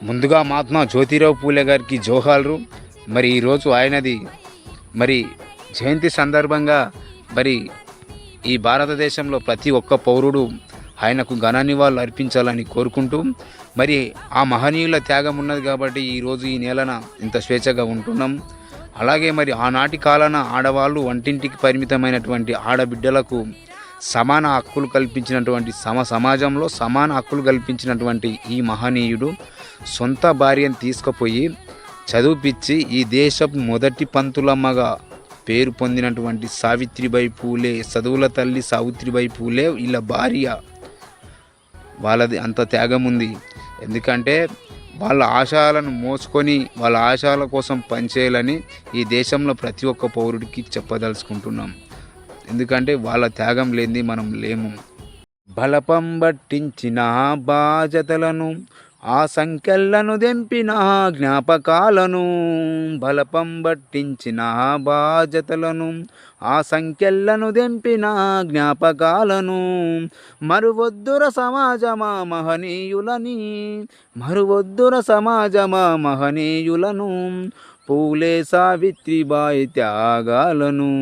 ముందుగా మహాత్మా జ్యోతిరావు పూలే గారికి జోహార్లు. మరి ఈరోజు ఆయనది మరి జయంతి సందర్భంగా మరి ఈ భారతదేశంలో ప్రతి ఒక్క పౌరుడు ఆయనకు ఘన నివాళులు అర్పించాలని కోరుకుంటూ, మరి ఆ మహనీయుల త్యాగం ఉన్నది కాబట్టి ఈరోజు ఈ నేలన ఇంత స్వేచ్ఛగా ఉంటున్నాం. అలాగే మరి ఆనాటి కాలాన ఆడవాళ్ళు వంటింటికి పరిమితమైనటువంటి ఆడబిడ్డలకు సమాన హక్కులు కల్పించినటువంటి సమాజంలో సమాన హక్కులు కల్పించినటువంటి ఈ మహనీయుడు సొంత భార్యను తీసుకుపోయి చదివిపించి ఈ దేశపు మొదటి పంతులమ్మగా పేరు పొందినటువంటి సావిత్రిబాయి పూలే, చదువుల తల్లి సావిత్రిబాయి పూలే వీళ్ళ భార్య, వాళ్ళది అంత త్యాగం ఉంది. ఎందుకంటే వాళ్ళ ఆశయాలను మోసుకొని వాళ్ళ ఆశయాల కోసం పనిచేయాలని ఈ దేశంలో ప్రతి ఒక్క పౌరుడికి చెప్పదలుచుకుంటున్నాం. ఎందుకంటే వాళ్ళ త్యాగం లేనిది మనం లేము. బలపం పట్టించిన బాధ్యతలను, ఆ సంఖ్యలను దెంపిన జ్ఞాపకాలను, బలపం పట్టించిన బాధ్యతలను, ఆ సంఖ్యలను దెంపిన జ్ఞాపకాలను, మరువొద్దుర సమాజమా మహనీయులని, మరువొద్దుర సమాజమా మహనీయులను, పూలే సావిత్రిబాయి త్యాగాలను.